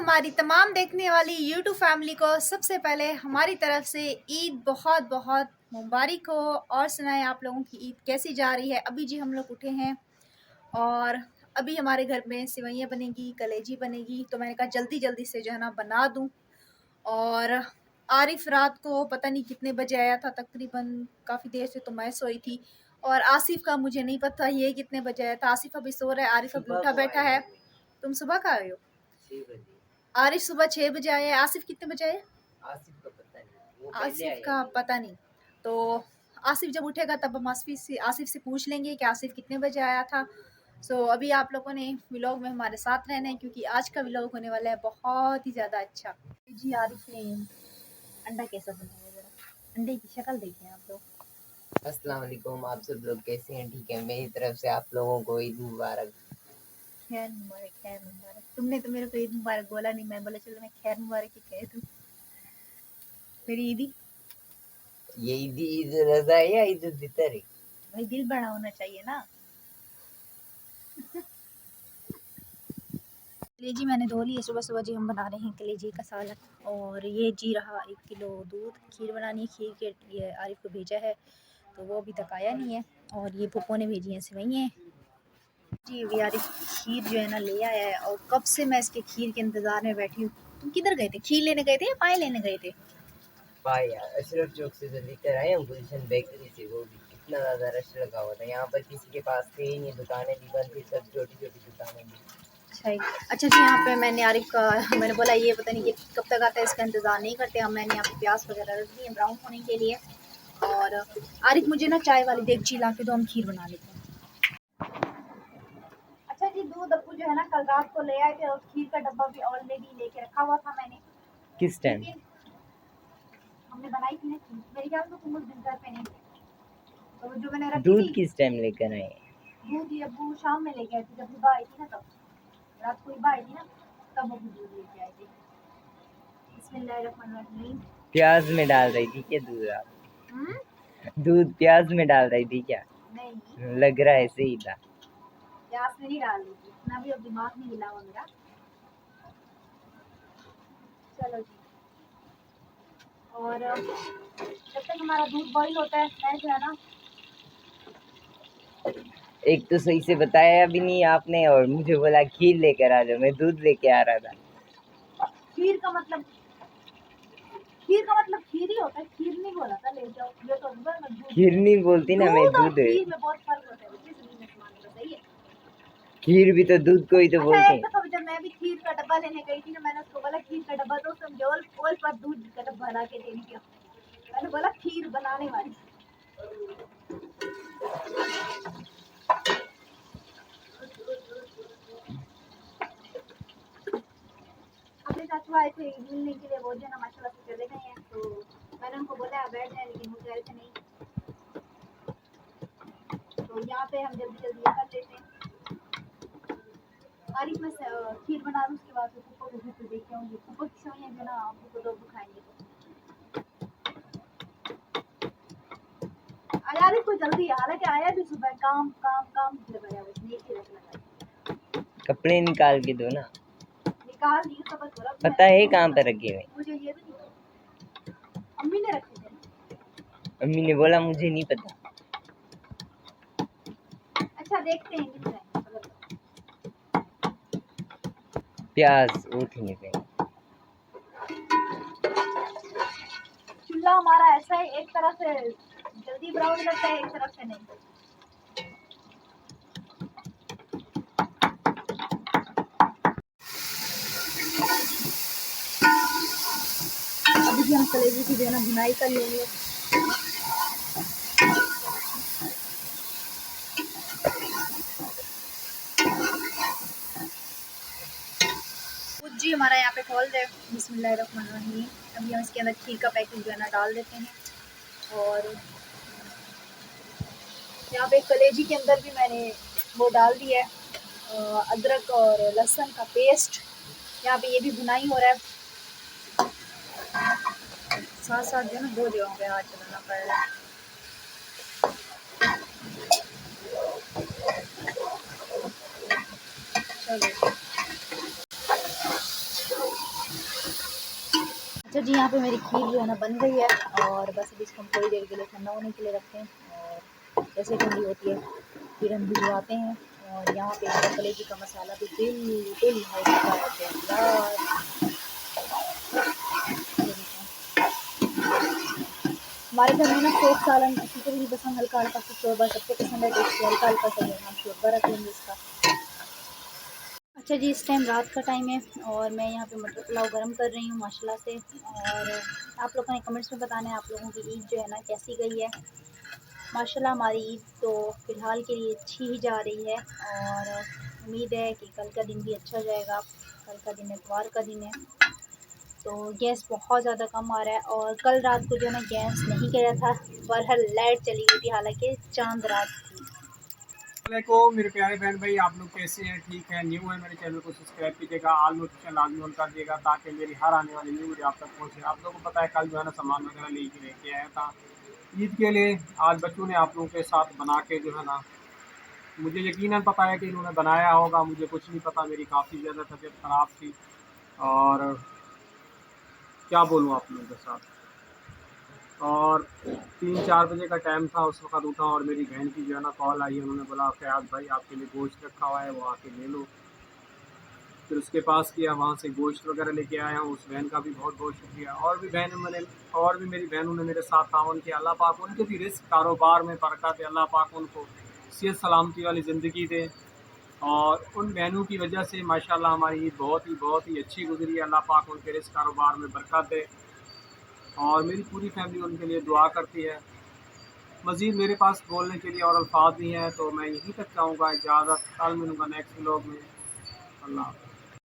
हमारी तमाम देखने वाली यूट्यूब फैमिली को सबसे पहले हमारी तरफ से ईद बहुत बहुत मुबारक हो। और सुनाएं आप लोगों की ईद कैसी जा रही है। अभी जी हम लोग उठे हैं और अभी हमारे घर में सिवैयाँ बनेगी, कलेजी बनेगी, तो मैंने कहा जल्दी जल्दी से जो है ना बना दूं। और आरिफ रात को पता नहीं कितने बजे आया था, तकरीबन काफ़ी देर से तो मैं सोई थी। और आसिफ का मुझे नहीं पता ये कितने बजे आया था। आसिफ अभी सो रहा है, आरिफ अभी उठा बैठा है। तुम सुबह का आए हो? आरिफ सुबह 6 बजे आया है। आसिफ कितने बजे आया? आसिफ का पता नहीं। तो आसिफ जब उठेगा तब हम आसिफ से पूछ लेंगे कि आसिफ कितने बजे आया था। अभी आप लोगों ने व्लॉग में हमारे साथ रहना है क्योंकि आज का व्लॉग होने वाला है बहुत ही ज़्यादा अच्छा। जी आरिफ ने अंडा कैसा बनाया, जरा अंडे की शक्ल देखें आप लोग। अस्सलाम वालेकुम, आप सब लोग कैसे हैं? ठीक है, मेरी तरफ से आप लोगों को ईद मुबारक। खैर मुबारक, खैर मुबारक। तुमने तो मेरे को ईद मुबारक बोला नहीं, मैं बोला चलो मैं खैर मुबारक ही कह दूं। मेरी ईदी ये ईद रज़ा है या ईद उल फितर है? भाई दिल बड़ा होना चाहिए ना। कलेजी मैंने धो ली है। सुबह सुबह जी हम बना रहे हैं कलेजी का सालन। और ये जी रहा 1 किलो दूध, खीर बनानी है। खीर के लिए आरिफ को भेजा है तो वो अभी तक आया नहीं है। और ये पुप्पो ने भेजी हैं सेवइयाँ जी। अभी आरिफ खीर जो है ना ले आया है और कब से मैं इसके खीर के इंतज़ार में बैठी हूँ। तुम किधर गए थे? खीर लेने गए थे या पाए लेने गए थे? भाई यार, अशरफ चौक से जो लेकर आए हम गुलशन बेकरी से, वो भी कितना ज़्यादा रश लगा हुआ था। यहाँ पर किसी के पास थे ही नहीं, दुकानें भी बंद थी, सब छोटी छोटी दुकानें भी। अच्छा जी, यहाँ पे मैंने आरिफ का मैंने बोला ये पता नहीं ये कब तक आता है, इसका इंतज़ार नहीं करते हम। मैंने यहाँ पे प्याज वगैरह रख दी है ब्राउन होने के लिए। और आरिफ मुझे ना चाय वाली देगची ला के दो, हम खीर बना लेते हैं। अच्छा जी, दूध अब्बू जो है ना कल रात को ले आए थे और खीर का डब्बा भी ऑलरेडी लेके रखा हुआ था मैंने। किस टाइम? हमने बनाई थी ना खीर, मेरे ख्याल से तुम उस दिन घर पे नहीं थे। तो जो मैंने रखी दूध थी, किस टाइम लेकर आए? दूध ये अब्बू शाम में लेके आए थे, जब हिबा आई थी ना, तब रात को हिबा आई थी ना, तब अब्बू दूध लेके आए थे। बिस्मिल्लाहिर्रहमानिर्रहीम। प्याज में डाल रही थी क्या दूध आप? दूध प्याज में डाल रही थी क्या? नहीं, लग रहा है ऐसे ही था। प्याज में नहीं डाल दी थी, इतना भी अब दिमाग नहीं हिला हुआ मेरा। चलो जी। और जब तक हमारा दूध बॉईल होता है, मैं जो है ना, एक तो सही से बताया भी नहीं आपने और मुझे बोला खीर लेकर आ जाओ, मैं दूध लेके आ रहा था। खीर का मतलब खीर ही होता है, खीर नहीं बोला था ले जाओ। ये तो दूध, खीर नहीं बोलती ना, मैं दूध और दूध। खीर में बहुत फर्क होता है बच्चे, सही में मान लो, सही है। खीर भी तो दूध को ही तो अच्छा, बोलते एक हैं। दफा जब मैं भी खीर का डब्बा लेने गई थी ना, मैंने उसको बोला खीर का डब्बा दो, समझे ओल पर दूध का डब्बा ला के दे दिया। मैंने बोला खीर बनाने वाली। अपने चाचू आए थे मिलने के लिए, वो जो है ना माशाल्लाह से चले गए हैं। तो मैंने उनको बोला बैठ जाए, लेकिन वो गए थे नहीं। तो यहाँ पे हम जल्दी जल्दी ये कर लेते हैं। आरिफ में खीर बना लूँ, उसके बाद पुप्पो को घर पे देख के आऊँगी। पुप्पो की सेवइयाँ जो ना आपको को दो खाएंगे। तो आरिफ को जल्दी, हालांकि आया भी सुबह, काम काम काम लगाया, उसने एक ही रख लगाया। कपड़े निकाल के दो ना। निकाल दी तो बस बोला पता है कहाँ पे रखे हुए? मुझे ये भी नहीं, अम्मी ने रखे थे। अम्मी ने बोला मुझे नहीं पता। अच्छा देखते हैं कितने हैं। प्याज उठने पे। चूल्हा हमारा ऐसा है, एक तरफ से जल्दी ब्राउन करता है, एक तरफ से नहीं। अभी हम कलेजी की जो है ना बुनाई कर लेंगे। जी हमारा यहाँ पे खोल दे। बिस्मिल्लाहिर्रहमानिर्रहीम। अभी हम इसके अंदर खीर का पैकेट जो है ना डाल देते हैं। और यहाँ पे कलेजी के अंदर भी मैंने वो डाल दिया है, अदरक और लहसुन का पेस्ट। यहाँ पे ये भी बुनाई हो रहा है, साथ साथ जो है ना 2 जगहों पे हाथ चलाना पड़ रहा है। चलो जी यहाँ पे मेरी खीर जो है ना बन गई है और बस अभी इसको हम थोड़ी देर के लिए ठंडा होने के लिए रखते हैं और जैसे ठंडी होती है फिर हम भिजवाते हैं। और यहाँ पे हमारा कलेजी का मसाला भी बिल्कुल हल्का है हमारे घर में ना सोप सालन किसी को भी पसंद, हल्का हल्का सा शोरबा सबको पसंद है, तो इसलिए हल्का हल्का सा जो है हम शोरबा रख लेंगे इसका। अच्छा जी, इस टाइम रात का टाइम है और मैं यहाँ पे मटर पुलाव गरम कर रही हूँ माशाल्लाह से। और आप लोगों ने कमेंट्स में बताना है आप लोगों की ईद जो है ना कैसी गई है। माशाल्लाह हमारी ईद तो फ़िलहाल के लिए अच्छी ही जा रही है और उम्मीद है कि कल का दिन भी अच्छा जाएगा। कल का दिन इतवार का दिन है, तो गैस बहुत ज़्यादा कम आ रहा है और कल रात को जो है ना गैस नहीं गया था, बहरहाल लाइट चली गई थी, हालांकि चांद रात थी। वालेकुम मेरे प्यारे बहन भाई, आप लोग कैसे हैं? ठीक है? न्यू है मेरे चैनल को सब्सक्राइब कीजिएगा, ऑल नोटिफिकेशन लाजमी ऑन कर दिएगा ताकि मेरी हर आने वाली न्यू वीडियो आप तक पहुंचे। आप लोगों को पता है कल जो है ना सामान वगैरह लेके आया था ईद के लिए। आज बच्चों ने आप लोगों के साथ बना के जो है ना, मुझे यकीनन पता है कि इन्होंने बनाया होगा, मुझे कुछ नहीं पता, मेरी काफ़ी ज़्यादा तबीयत ख़राब थी और क्या बोलूँ आप लोगों के साथ। और 3-4 बजे का टाइम था, उस वक़्त उठा और मेरी बहन की जो है ना कॉल आई है, उन्होंने बोला फ़याज़ भाई आपके लिए गोश्त रखा हुआ है, वो आके ले लो। फिर उसके पास किया, वहाँ से गोश्त वगैरह लेके आया हूँ। उस बहन का भी बहुत-बहुत शुक्रिया। और भी मेरी बहनों ने मेरे साथ ताउन किया। अल्लाह पाक उनके भी रिज़्क़ कारोबार में बरकत दे, अल्लाह पाक उनको सेहत सलामती वाली ज़िंदगी दे। और उन बहनों की वजह से माशाल्लाह हमारी ईद बहुत ही अच्छी गुज़री है। अल्लाह पाक उनके रिज़्क़ कारोबार में बरकत दे और मेरी पूरी फैमिली उनके लिए दुआ करती है। मज़ीद मेरे पास बोलने के लिए और अल्फ़ाज़ नहीं है, तो मैं यहीं तक चाहूँगा इजाज़त। कल मिलूँगा नेक्स्ट व्लॉग में। अल्लाह हाफ़िज़।